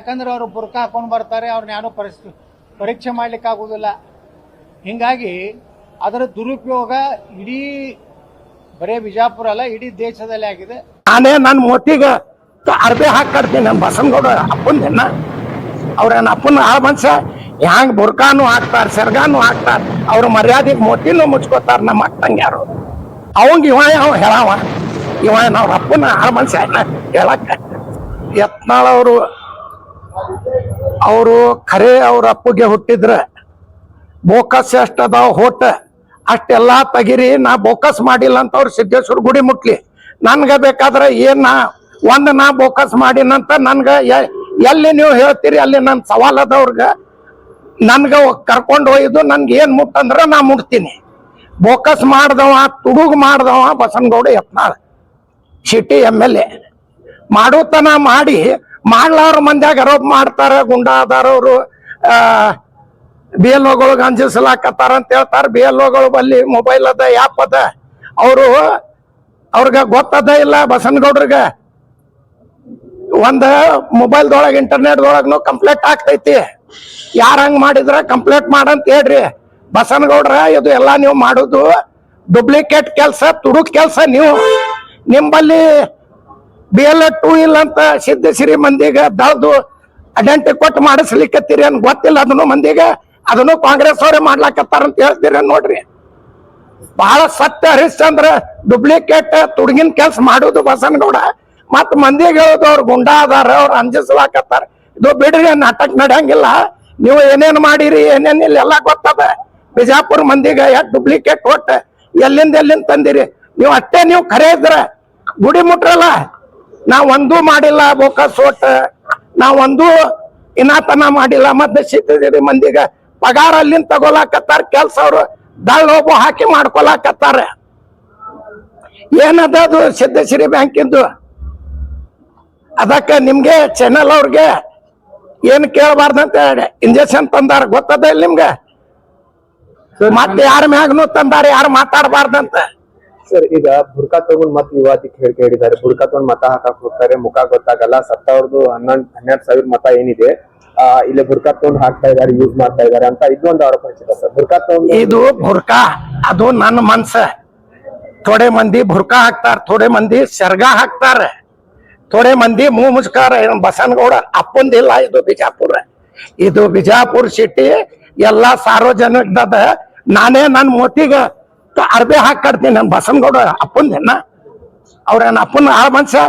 ಯಾಕಂದ್ರೆ ಅವರು ಬುರ್ಕ ಹಾಕೊಂಡು ಬರ್ತಾರೆ, ಅವ್ರನ್ನ ಯಾರು ಪರೀಕ್ಷೆ ಮಾಡ್ಲಿಕ್ಕೆ ಆಗುದಿಲ್ಲ. ಹಿಂಗಾಗಿ ಅದರ ದುರುಪಯೋಗ ಇಡೀ ಬರೇ ಬಿಜಾಪುರ ಅಲ್ಲ, ಇಡೀ ದೇಶದಲ್ಲಿ ಆಗಿದೆ. ನಾನೇ ನನ್ನ ಮೋತಿಗೆ ಅರ್ಬೆ ಹಾಕಾಡ್ತೀನಿ. ನನ್ನ ಬಸನಗೌಡ ಅಪ್ಪನ ಅವ್ರೇನು ಅಪ್ಪನ ಆ ಮನುಷ್ಯ ಹ್ಯಾಂಗ ಬುರ್ಕಾನು ಹಾಕ್ತಾರ, ಸೆರ್ಗಾನು ಹಾಕ್ತಾರ, ಅವ್ರ ಮರ್ಯಾದೆಗೆ ಮೋತಿನೂ ಮುಚ್ಕೋತಾರ. ನಮ್ಮ ಅಕ್ಕಂಗೆ ಯಾರು ಅವಂಗ ಇವ ಯಾವ ಹೇಳವ, ಇವ ಅವ್ರ ಅಪ್ಪನ ಆ ಮನುಷ್ಯ ಹೇಳಕ್ಕ. ಯತ್ನಾಳ್ ಅವರು ಖರೆ ಅವ್ರ ಅಪ್ಪಗೆ ಹುಟ್ಟಿದ್ರ ಬೋಕಸ್ ಎಷ್ಟ ಅದಾವ ಹೋಟ ಅಷ್ಟೆಲ್ಲಾ ತೆಗಿರಿ, ನಾ ಬೋಕಸ್ ಮಾಡಿಲ್ಲ ಅಂತ ಅವ್ರು ಸಿದ್ದೇಶ್ವರ ಗುಡಿ ಮುಟ್ಲಿ. ನನ್ಗ ಬೇಕಾದ್ರೆ ನಾ ಬೋಕಸ್ ಮಾಡಿನಂತ ನನ್ಗ ಎಲ್ಲಿ ನೀವು ಹೇಳ್ತೀರಿ ಅಲ್ಲಿ ನನ್ ಸವಾಲದವ್ರಗ ನನ್ಗ ಕರ್ಕೊಂಡು ಒಯ್ದು ನನ್ಗೆ ಏನ್ ಮುಟ್ಟಂದ್ರ ನಾ ಮುಟ್ತೀನಿ. ಬೋಕಸ್ ಮಾಡ್ದವ ತುಡುಗ್ ಮಾಡ್ದವ ಬಸನಗೌಡ ಯತ್ನಾಳ್ ಸಿಟಿ MLA. ಮಾಡೋತನ ಮಾಡ್ಲಾರ ಮಂದ್ಯಾಗ ಆರೋಪ ಮಾಡ್ತಾರ. ಗುಂಡಾದಾರವ್ರು BLOಗಳಿಗೆ ಅಂಜಿಸಲಾಕತ್ತಾರ ಅಂತ ಹೇಳ್ತಾರ. BLOಗಳು ಬಲ್ಲಿ ಮೊಬೈಲ್ ಅದ, ಆ್ಯಪ್ ಅದ. ಅವ್ರಿಗೆ ಗೊತ್ತದ ಇಲ್ಲ ಬಸನಗೌಡ್ರಿಗ ಒಂದ್ ಮೊಬೈಲ್ದೊಳಗ ಇಂಟರ್ನೆಟ್ದೊಳಗನು ಕಂಪ್ಲೇಂಟ್ ಆಗ್ತೈತಿ. ಯಾರ ಹಂಗ್ ಮಾಡಿದ್ರ ಕಂಪ್ಲೇಂಟ್ ಮಾಡಂತ ಹೇಳ್ರಿ. ಬಸನಗೌಡ್ರ ಇದು ಎಲ್ಲಾ ನೀವು ಮಾಡುದು ಡುಪ್ಲಿಕೇಟ್ ಕೆಲಸ, ತುಡುಕ್ ಕೆಲಸ. ನೀವು ನಿಂಬಲ್ಲಿ BLO 2 ಇಲ್ಲ ಅಂತ ಸಿದ್ಧಸಿರಿ ಮಂದಿಗೆ ದಳದು ಐಡೆಂಟಿ ಕೊಟ್ಟು ಮಾಡಿಸ್ಲಿಕ್ಕತ್ತೀರಿ ಅನ್ ಗೊತ್ತಿಲ್ಲ. ಅದನ್ನು ಮಂದಿಗೆ ಅದನ್ನು ಕಾಂಗ್ರೆಸ್ ಅವರೇ ಮಾಡ್ಲಾಕತ್ತಾರ ಅಂತ ಹೇಳ್ತೀರಿ ನೋಡ್ರಿ. ಬಹಳ ಸತ್ಯ ಹರಿಶ್ಚಂದ್ರ ಡುಪ್ಲಿಕೇಟ್ ತುಡುಗಿನ ಕೆಲಸ ಮಾಡುದು ಬಸನಗೌಡ. ಮತ್ ಮಂದಿಗೆ ಹೇಳುದು ಅವ್ರು ಗುಂಡಾ ಅದಾರ, ಅವ್ರು ಅಂಜಿಸ್ಲಾಕತ್ತಾರ. ಇದು ಬಿಡ್ರಿ, ನಾಟಕ ನಡೆಯಂಗಿಲ್ಲ. ನೀವು ಏನೇನ್ ಮಾಡಿರಿ ಏನೇನಿಲ್ಲ ಎಲ್ಲ ಗೊತ್ತದ. ಬಿಜಾಪುರ ಮಂದಿಗೆ ಯಾಕೆ ಡುಪ್ಲಿಕೇಟ್ ಒಟ್ಟ ಎಲ್ಲಿಂದ ತಂದಿರಿ ನೀವು? ಅಷ್ಟೇ ನೀವು ಖರೆ ಇದ್ರ ಗುಡಿ ಮುಟ್ರಲ್ಲ. ನಾವ್ ಒಂದೂ ಮಾಡಿಲ್ಲ ಬೋಕಸ್ ಒಟ್ಟ, ನಾವ್ ಒಂದೂ ಇನಾತನ ಮಾಡಿಲ್ಲ. ಮತ್ತೆ ಸಿದ್ಧಸಿರಿ ಮಂದಿಗೆ ಪಗಾರ ಅಲ್ಲಿಂದ ತಗೊಲಾಕತ್ತಾರ. ಕೆಲ್ಸ ಅವ್ರು ದಳ್ಳೊಬ್ಬ ಹಾಕಿ ಮಾಡ್ಕೊಲಾಕತ್ತಾರ. ಏನದ ಅದು ಸಿದ್ಧಸಿರಿ ಬ್ಯಾಂಕಿಂದು? ಅದಕ್ಕೆ ನಿಮ್ಗೆ ಚಾನೆಲ್ ಅವ್ರಿಗೆ ಏನ್ ಕೇಳಬಾರ್ದಂತ ಇಂಜೆಕ್ಷನ್ ತಂದಾರ ಗೊತ್ತದ ಇಲ್ಲ ನಿಮ್ಗೆ? ಮತ್ತೆ ಯಾರ ಮ್ಯಾಗನು ತಂದಾರ, ಯಾರು ಮಾತಾಡಬಾರ್ದಂತ. ಸರ್, ಈಗ ಬುರ್ಕಾ ತಗೊಂಡ್ ಮತ್ ವಿವಾದಕ್ಕೆ ಹೇಳಿಕೆ ಹೇಳಿದ್ದಾರೆ. ಬುರ್ಕಾ ತಗೊಂಡ್ ಮತ ಹಾಕಕ್ ಹೋಗ್ತಾರೆ, ಮುಖ ಗೊತ್ತಾಗಲ್ಲ. ಸತ್ತವ್ರದ್ದು 12,000 ಮತ ಏನಿದೆ ಇಲ್ಲಿ ಬುರ್ಕಾ ತಗೊಂಡ್ ಹಾಕ್ತಾ ಇದಾರೆ, ಯೂಸ್ ಮಾಡ್ತಾ ಇದಾರೆ ಅಂತ ಇದೊಂದು ಆರೋಪ ಹಚ್ಚಿದೆ ಸರ್. ಬುರ್ಕಾ ತಗೊಂಡ್ ಇದು ಬುರ್ಕಾ ಅದು ನನ್ನ ಮನ್ಸ. ಥೋಡೆ ಮಂದಿ ಬುರ್ಕಾ ಹಾಕ್ತಾರ, ಥೋಡೆ ಮಂದಿ ಸೆರ್ಗಾ ಹಾಕ್ತಾರ, ಥೋಡೆ ಮಂದಿ ಮುಸ್ಕಾರ. ಬಸನಗೌಡ ಅಪ್ಪಂದಿಲ್ಲ ಇದು ಬಿಜಾಪುರ. ಇದು ಬಿಜಾಪುರ ಸಿಟಿ ಎಲ್ಲಾ ಸಾರ್ವಜನಿಕದ. ನಾನೇ ನನ್ನ ಮೋತಿಗ ಅರ್ಬೆ ಹಾಕಾಡ್ತೀನಿ. ನನ್ ಬಸನಗೌಡ ಅಪ್ಪಂದೇನ ಅವ್ರೇನ ಅಪ್ಪನ ಆ ಮನುಷ್ಯ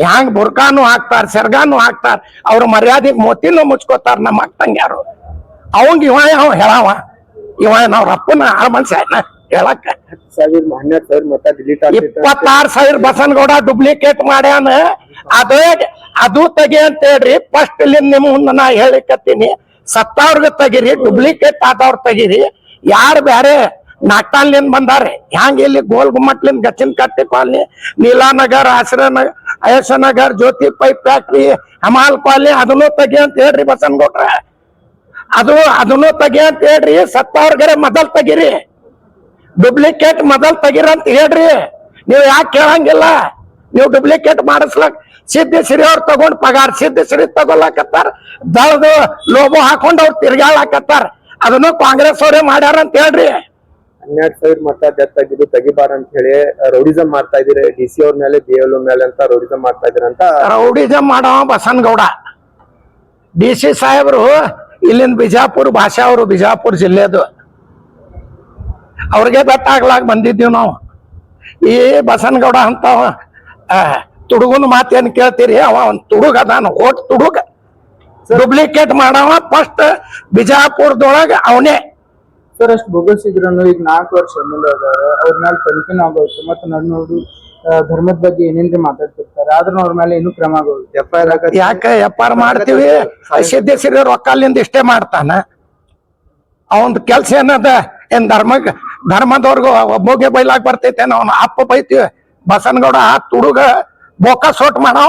ಹ್ಯಾಂಗ ಬುರ್ಕಾನು ಹಾಕ್ತಾರ, ಸೆರ್ಗಾನು ಹಾಕ್ತಾರ, ಅವ್ರ ಮರ್ಯಾದೆಗೆ ಮೋತಿನೂ ಮುಚ್ಕೋತಾರ. ನಮ್ಮ ಅಕ್ಕಂಗೆ ಯಾರು ಅವಂಗ ಇವ ಯಾವ ಹೇಳವ, ಇವ ಅವ್ರ ಅಪ್ಪನ ಆ ಮನುಷ್ಯ ಹೇಳಕ್ಕ. 12,000 ಮತ ಡಿಲೀಟ್ 26,000 ಬಸನಗೌಡ ಡುಪ್ಲಿಕೇಟ್ ಮಾಡ್ಯಾನ. ಅದು ತೆಗಿ ಅಂತ ಹೇಳ್ರಿ. ಫಸ್ಟ್ ಇಲ್ಲಿ ನಿಮ್ ಮುಂದೆ ನಾ ಹೇಳಿಕತ್ತೀನಿ, ಸತ್ತವ್ರಿಗೆ ತೆಗಿರಿ, ಡುಪ್ಲಿಕೇಟ್ ಆದವ್ರ ತೆಗಿರಿ. ಯಾರು ಬ್ಯಾರೆ ನಾಟಾನ್ಲಿಂದ ಬಂದಾರೆ ಹ್ಯಾಂಗ ಇಲ್ಲಿ ಗೋಲ್ ಗುಮ್ಮಟ್ಲಿಂದ ಗಚ್ಚಿನ ಕಟ್ಟಿ ಕಾಲನಿ, ನೀಲಾನಗರ್, ಅಯಸನಗರ್, ಜ್ಯೋತಿ ಪೈಪ್ ಫ್ಯಾಕ್ಟ್ರಿ, ಹಮಾಲ್ ಕಾಲನಿ ಅದನ್ನು ತೆಗಿ ಅಂತ ಹೇಳ್ರಿ ಬಸನಗೌಡ್ರ. ಅದನ್ನು ತೆಗಿ ಅಂತ ಹೇಳ್ರಿ. ಸತ್ತವ್ರಿಗರೆ ಮೊದಲ್ ತೆಗಿರಿ, ಡುಪ್ಲಿಕೇಟ್ ಮೊದಲ್ ತೆಗಿರ ಅಂತ ಹೇಳ್ರಿ. ನೀವು ಯಾಕೆ ಕೇಳಂಗಿಲ್ಲ? ನೀವು ಡುಪ್ಲಿಕೇಟ್ ಮಾಡಿಸ್ಲಕ್ ಸಿದ್ಧಸಿರಿ ಅವ್ರು ತಗೊಂಡ್ ಪಗಾರ ಸಿದ್ಧಸಿರಿ ತಗೊಳಕತ್ತಾರ. ದಳದು ಲೋಬೋ ಹಾಕೊಂಡ್ ಅವ್ರು ತಿರ್ಗಾಳಕತ್ತಾರ. ಅದನ್ನು ಕಾಂಗ್ರೆಸ್ ಅವರೇ ಮಾಡ್ಯಾರ ಅಂತ ಹೇಳ್ರಿ. 12,000 ಮತ ಡೆತ್ ಆಗಿದ್ದು ತೆಗಿಬಾರ ಅಂತ ಹೇಳಿ ರೌಡಿಸಮ್ ಮಾಡ್ತಾ ಇದೀರಿ. DC ಅವ್ರ ಮೇಲೆ BLO ಮೇಲೆ ಅಂತ ರೌಡಿಸಮ್ ಮಾಡ್ತಾ ಇದೀರ ಅಂತ. ರೌಡಿಸಮ್ ಮಾಡವ ಬಸನಗೌಡ. DC ಸಾಹೇಬ್ರು ಇಲ್ಲಿಂದ ಬಿಜಾಪುರ ಭಾಷೆ, ಅವರು ಬಿಜಾಪುರ ಜಿಲ್ಲೆದು. ಅವ್ರಿಗೆ ಬೆಟ್ಟಾಗ್ಲಾಗ ಬಂದಿದ್ದೀವಿ ನಾವು. ಈ ಬಸನಗೌಡ ಅಂತ ತುಡುಗನ ಮಾತೇನ್ ಕೇಳ್ತೀರಿ? ಅವ ಒಂದ್ ತುಡುಗ ಅದಾನ, ಓಟ್ ತುಡುಗ. ಡುಪ್ಲಿಕೇಟ್ ಮಾಡವ ಫಸ್ಟ್ ಬಿಜಾಪುರದೊಳಗ ಅವನೇ. ಸರ್, ಅಷ್ಟು ಬೋಗಸ್ ಇದ್ರು ಈಗ 4 ವರ್ಷ MLA ಅದಾರ. ಅವ್ರ ಮೇಲೆ ತನಿಖೆನೂ ಆಗೋಯ್ತು. ಮತ್ತೆ ನನ್ನೋರು ಧರ್ಮದ ಬಗ್ಗೆ ಏನೇನ್ರಿ ಮಾತಾಡ್ತಿರ್ತಾರೆ. ಆದ್ರೂ ಅವ್ರ ಮೇಲೆ ಇನ್ನೂ ಕ್ರಮ ಆಗೋಯ್ತು. FIR ಯಾಕೆ FIR ಮಾಡ್ತೀವಿ? ಸಿದ್ಧಸಿರಿ ರೊಕ್ಕಲಿಂದ ಇಷ್ಟೇ ಮಾಡ್ತಾನ. ಅವಂದ್ ಕೆಲ್ಸ ಏನದ? ಏನ್ ಧರ್ಮದವ್ರಿಗೂ ಒಬ್ಬಗೆ ಬೈಲಾಕ್ ಬರ್ತೈತೆ? ಅವನ ಅಪ್ಪ ಬೈತೀವಿ. ಬಸನಗೌಡ ತುಡುಗ ಬೋಕ ಸೋಟ್ ಮಾಡವ.